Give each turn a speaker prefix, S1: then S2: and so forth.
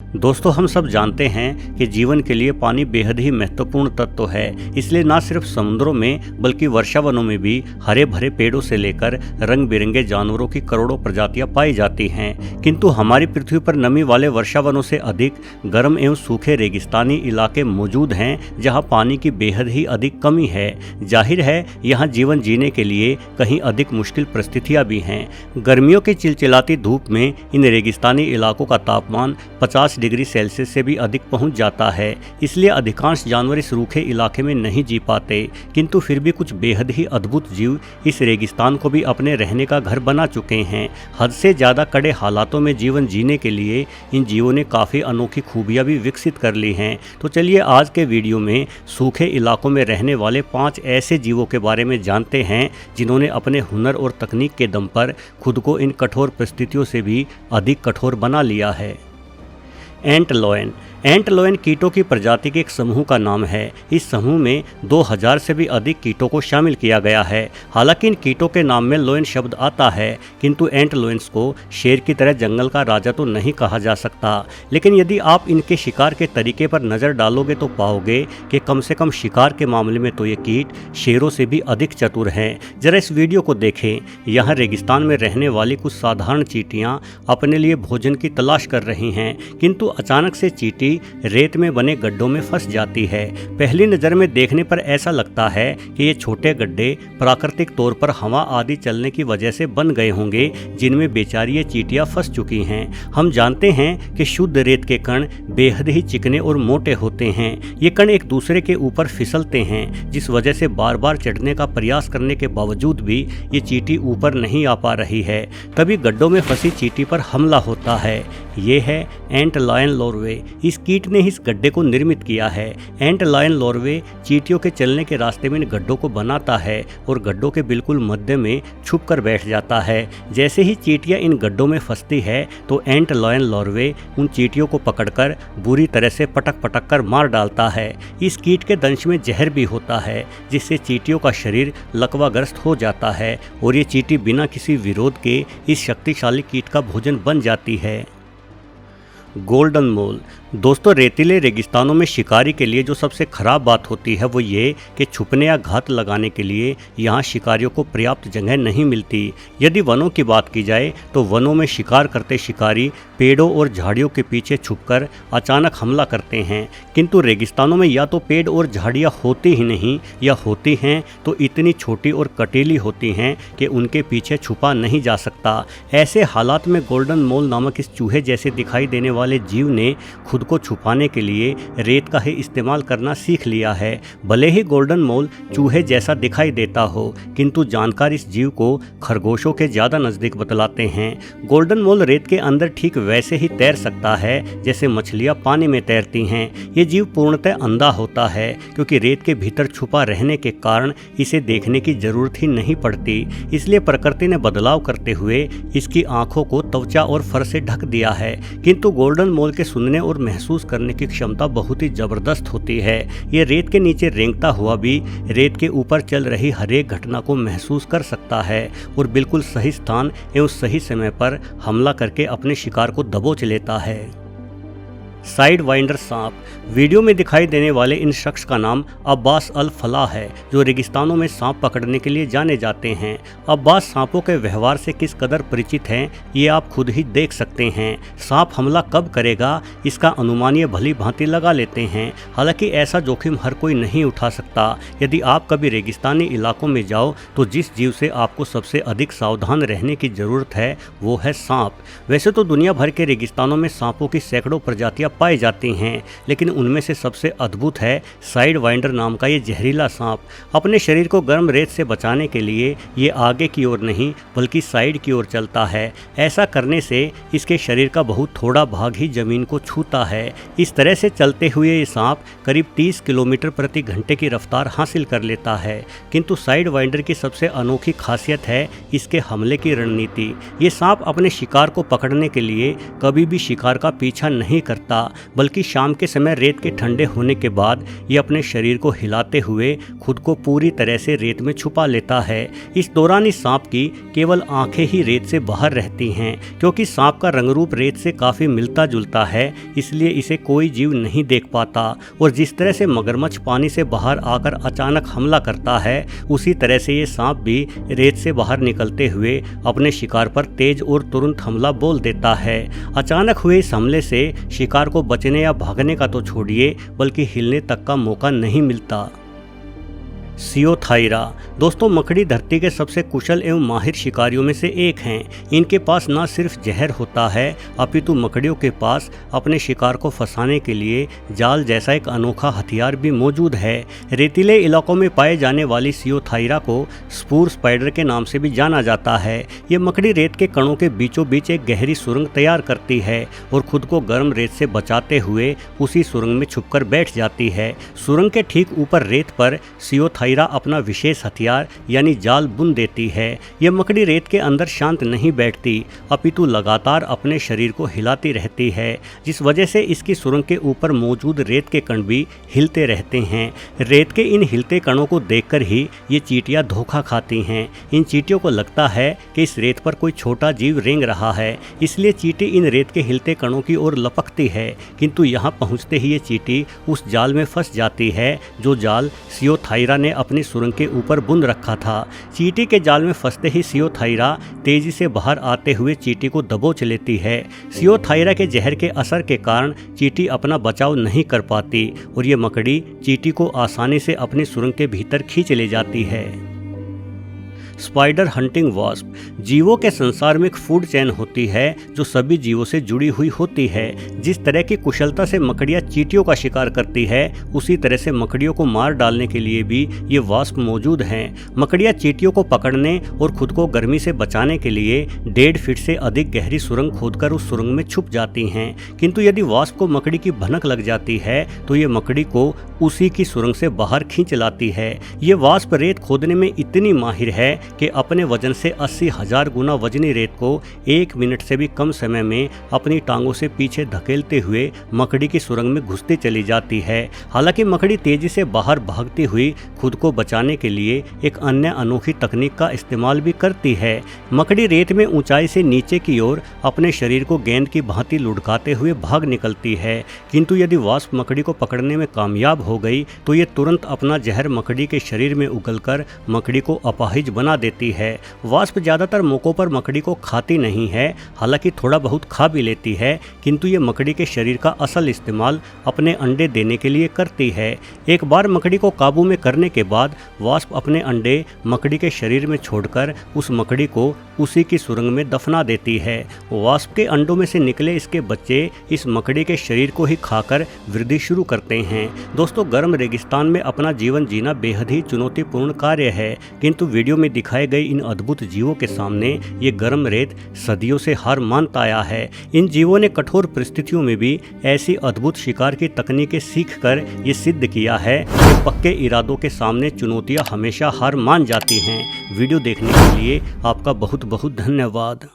S1: दोस्तों, हम सब जानते हैं कि जीवन के लिए पानी बेहद ही महत्वपूर्ण तत्व है। इसलिए न सिर्फ समुद्रों में बल्कि वर्षावनों में भी हरे भरे पेड़ों से लेकर रंग बिरंगे जानवरों की करोड़ों प्रजातियां पाई जाती हैं। किंतु हमारी पृथ्वी पर नमी वाले वर्षावनों से अधिक गर्म एवं सूखे रेगिस्तानी इलाके मौजूद हैं, जहां पानी की बेहद ही अधिक कमी है। जाहिर है, यहां जीवन जीने के लिए कहीं अधिक मुश्किल परिस्थितियां भी हैं। गर्मियों की चिलचिलाती धूप में इन रेगिस्तानी इलाकों का तापमान 50 डिग्री सेल्सियस से भी अधिक पहुंच जाता है। इसलिए अधिकांश जानवर इस रूखे इलाके में नहीं जी पाते। किंतु फिर भी कुछ बेहद ही अद्भुत जीव इस रेगिस्तान को भी अपने रहने का घर बना चुके हैं। हद से ज़्यादा कड़े हालातों में जीवन जीने के लिए इन जीवों ने काफ़ी अनोखी खूबियाँ भी विकसित कर ली हैं। तो चलिए आज के वीडियो में सूखे इलाकों में रहने वाले 5 ऐसे जीवों के बारे में जानते हैं जिन्होंने अपने हुनर और तकनीक के दम पर खुद को इन कठोर परिस्थितियों से भी अधिक कठोर बना लिया है। एंट लॉयन। एंट लॉयन कीटों की प्रजाति के एक समूह का नाम है। इस समूह में 2000 से भी अधिक कीटों को शामिल किया गया है। हालांकि इन कीटों के नाम में लॉयन शब्द आता है, किंतु एंट लॉयंस को शेर की तरह जंगल का राजा तो नहीं कहा जा सकता। लेकिन यदि आप इनके शिकार के तरीके पर नज़र डालोगे तो पाओगे कि कम से कम शिकार के मामले में तो ये कीट शेरों से भी अधिक चतुर हैं। जरा इस वीडियो को देखें। यहाँ रेगिस्तान में रहने वाली कुछ साधारण चींटियाँ अपने लिए भोजन की तलाश कर रही हैं, किंतु अचानक से चींटी रेत में बने गड्ढों में फंस जाती है। पहली नज़र में देखने पर ऐसा लगता है कि ये छोटे गड्ढे प्राकृतिक तौर पर हवा आदि चलने की वजह से बन गए होंगे, जिनमें बेचारी ये चींटियां फंस चुकी हैं। हम जानते हैं कि शुद्ध रेत के कण बेहद ही चिकने और मोटे होते हैं। ये कण एक दूसरे के ऊपर फिसलते हैं, जिस वजह से बार बार चढ़ने का प्रयास करने के बावजूद भी ये चींटी ऊपर नहीं आ पा रही है। तभी गड्ढों में फंसी चींटी पर हमला होता है। ये है एंट लायन लॉर्वे। इस कीट ने इस गड्ढे को निर्मित किया है। एंट लायन लॉर्वे चींटियों के चलने के रास्ते में इन गड्ढों को बनाता है और गड्ढों के बिल्कुल मध्य में छुप कर बैठ जाता है। जैसे ही चींटियां इन गड्ढों में फंसती है तो एंट लायन लॉर्वे उन चींटियों को पकड़कर बुरी तरह से पटक पटक कर मार डालता है। इस कीट के दंश में जहर भी होता है, जिससे चींटियों का शरीर लकवाग्रस्त हो जाता है और ये चींटी बिना किसी विरोध के इस शक्तिशाली कीट का भोजन बन जाती है। गोल्डन मोल। दोस्तों, रेतीले रेगिस्तानों में शिकारी के लिए जो सबसे खराब बात होती है वो ये कि छुपने या घात लगाने के लिए यहाँ शिकारियों को पर्याप्त जगह नहीं मिलती। यदि वनों की बात की जाए तो वनों में शिकार करते शिकारी पेड़ों और झाड़ियों के पीछे छुपकर अचानक हमला करते हैं, किंतु रेगिस्तानों में या तो पेड़ और झाड़ियाँ होती ही नहीं, या होती हैं तो इतनी छोटी और कटीली होती हैं कि उनके पीछे छुपा नहीं जा सकता। ऐसे हालात में गोल्डन मोल नामक इस चूहे जैसे दिखाई देने वाले जीव ने खुद को छुपाने के लिए रेत का ही इस्तेमाल करना सीख लिया है। भले ही गोल्डन मोल चूहे जैसा दिखाई देता हो, किंतु जानकार इस जीव को खरगोशों के ज़्यादा नज़दीक बतलाते हैं। गोल्डन मोल रेत के अंदर ठीक वैसे ही तैर सकता है जैसे मछलियाँ पानी में तैरती हैं। ये जीव पूर्णतः अंधा होता है, क्योंकि रेत के भीतर छुपा रहने के कारण इसे देखने की जरूरत ही नहीं पड़ती। इसलिए प्रकृति ने बदलाव करते हुए इसकी आंखों को त्वचा और फर से ढक दिया है। किंतु गोल्डन मोल के सुनने और महसूस करने की क्षमता बहुत ही जबरदस्त होती है। ये रेत के नीचे रेंगता हुआ भी रेत के ऊपर चल रही हर एक घटना को महसूस कर सकता है और बिल्कुल सही स्थान एवं सही समय पर हमला करके अपने शिकार को दबोच लेता है। साइड वाइंडर सांप। वीडियो में दिखाई देने वाले इन शख्स का नाम अब्बास अल फलाह है, जो रेगिस्तानों में सांप पकड़ने के लिए जाने जाते हैं। अब्बास सांपों के व्यवहार से किस कदर परिचित हैं ये आप खुद ही देख सकते हैं। सांप हमला कब करेगा इसका अनुमान ये भली भांति लगा लेते हैं। हालांकि ऐसा जोखिम हर कोई नहीं उठा सकता। यदि आप कभी रेगिस्तानी इलाकों में जाओ तो जिस जीव से आपको सबसे अधिक सावधान रहने की ज़रूरत है वो है सांप। वैसे तो दुनिया भर के रेगिस्तानों में सांपों की सैकड़ों प्रजातियाँ पाई जाती हैं, लेकिन उनमें से सबसे अद्भुत है साइड वाइंडर नाम का ये जहरीला सांप। अपने शरीर को गर्म रेत से बचाने के लिए ये आगे की ओर नहीं बल्कि साइड की ओर चलता है। ऐसा करने से इसके शरीर का बहुत थोड़ा भाग ही जमीन को छूता है। इस तरह से चलते हुए ये सांप करीब 30 किलोमीटर प्रति घंटे की रफ्तार हासिल कर लेता है। किंतु साइड वाइंडर की सबसे अनोखी खासियत है इसके हमले की रणनीति। ये सांप अपने शिकार को पकड़ने के लिए कभी भी शिकार का पीछा नहीं करता रहता, बल्कि शाम के समय रेत के ठंडे होने के बाद ये अपने शरीर को हिलाते हुए खुद को पूरी तरह से रेत में छुपा लेता है। इस दौरान इस सांप की केवल आंखें ही रेत से बाहर रहती हैं। क्योंकि सांप का रंग रूप रेत से काफ़ी मिलता जुलता है, इसलिए इसे कोई जीव नहीं देख पाता। और जिस तरह से मगरमच्छ पानी से बाहर आकर अचानक हमला करता है, उसी तरह से ये सांप भी रेत से बाहर निकलते हुए अपने शिकार पर तेज और तुरंत हमला बोल देता है। अचानक हुए इस हमले से शिकार को बचने या भागने का तो छोड़िए, बल्कि हिलने तक का मौका नहीं मिलता। सियोथाइरा दोस्तों, मकड़ी धरती के सबसे कुशल एवं माहिर शिकारियों में से एक हैं। इनके पास न सिर्फ जहर होता है, अपितु मकड़ियों के पास अपने शिकार को फंसाने के लिए जाल जैसा एक अनोखा हथियार भी मौजूद है। रेतीले इलाकों में पाए जाने वाली सियोथाइरा को स्पूर स्पाइडर के नाम से भी जाना जाता है। ये मकड़ी रेत के कणों के बीचों बीच एक गहरी सुरंग तैयार करती है और खुद को गर्म रेत से बचाते हुए उसी सुरंग में छुपकर बैठ जाती है। सुरंग के ठीक ऊपर रेत पर सियोथाइरा अपना विशेष हथियार यानी जाल बुन देती है। यह मकड़ी रेत के अंदर शांत नहीं बैठती, अपितु लगातार अपने शरीर को हिलाती रहती है, जिस वजह से इसकी सुरंग के ऊपर मौजूद रेत के कण भी हिलते रहते हैं। रेत के इन हिलते कणों को देखकर ही ये चींटियां धोखा खाती हैं। इन चींटियों को लगता है कि इस रेत पर कोई छोटा जीव रेंग रहा है, इसलिए चींटी इन रेत के हिलते कणों की ओर लपकती है। किंतु यहाँ पहुँचते ही ये चींटी उस जाल में फंस जाती है, जो जाल सियोथाइरा ने अपनी सुरंग के ऊपर बुन रखा था। चींटी के जाल में फंसते ही सियोथाइरा तेजी से बाहर आते हुए चींटी को दबोच लेती है। सियोथाइरा के जहर के असर के कारण चींटी अपना बचाव नहीं कर पाती और ये मकड़ी चींटी को आसानी से अपनी सुरंग के भीतर खींच ले जाती है। स्पाइडर हंटिंग वास्प जीवों के संसार में एक फूड चेन होती है जो सभी जीवों से जुड़ी हुई होती है। जिस तरह की कुशलता से मकड़ियाँ चींटियों का शिकार करती है, उसी तरह से मकड़ियों को मार डालने के लिए भी ये वास्प मौजूद हैं। मकड़ियाँ चींटियों को पकड़ने और खुद को गर्मी से बचाने के लिए 1.5 फीट से अधिक गहरी सुरंग खोदकर उस सुरंग में छुप जाती हैं। किंतु यदि वास्प को मकड़ी की भनक लग जाती है तो ये मकड़ी को उसी की सुरंग से बाहर खींच लाती है। ये वास्प रेत खोदने में इतनी माहिर है कि अपने वजन से 80,000 गुना वजनी रेत को 1 मिनट से भी कम समय में अपनी टांगों से पीछे धकेलते हुए मकड़ी की सुरंग में घुसती चली जाती है। हालांकि मकड़ी तेजी से बाहर भागती हुई खुद को बचाने के लिए एक अन्य अनोखी तकनीक का इस्तेमाल भी करती है। मकड़ी रेत में ऊंचाई से नीचे की ओर अपने शरीर को गेंद की भांति लुढ़काते हुए भाग निकलती है। किंतु यदि वास्प मकड़ी को पकड़ने में कामयाब हो गई तो ये तुरंत अपना जहर मकड़ी के शरीर में उगलकर मकड़ी को अपाहिज बना देती है। वास्प ज़्यादातर मौकों पर मकड़ी को खाती नहीं है, हालांकि थोड़ा बहुत खा भी लेती है, किंतु ये मकड़ी के शरीर का असल इस्तेमाल अपने अंडे देने के लिए करती है। एक बार मकड़ी को काबू में करने के बाद वास्प अपने अंडे मकड़ी के शरीर में छोड़कर उस मकड़ी को उसी की सुरंग में दफना देती है। वास्प के अंडों में से निकले इसके बच्चे इस मकड़ी के शरीर को ही खाकर वृद्धि शुरू करते हैं। दोस्तों, गर्म रेगिस्तान में अपना जीवन जीना बेहद ही चुनौतीपूर्ण कार्य है, किंतु वीडियो में दिखाए गए इन अद्भुत जीवों के सामने ये गर्म रेत सदियों से हार मानता आया है। इन जीवों ने कठोर परिस्थितियों में भी ऐसी अद्भुत शिकार की तकनीकें सीखकर ये सिद्ध किया है कि पक्के इरादों के सामने चुनौतियां हमेशा हार मान जाती हैं। वीडियो देखने के लिए आपका बहुत बहुत धन्यवाद।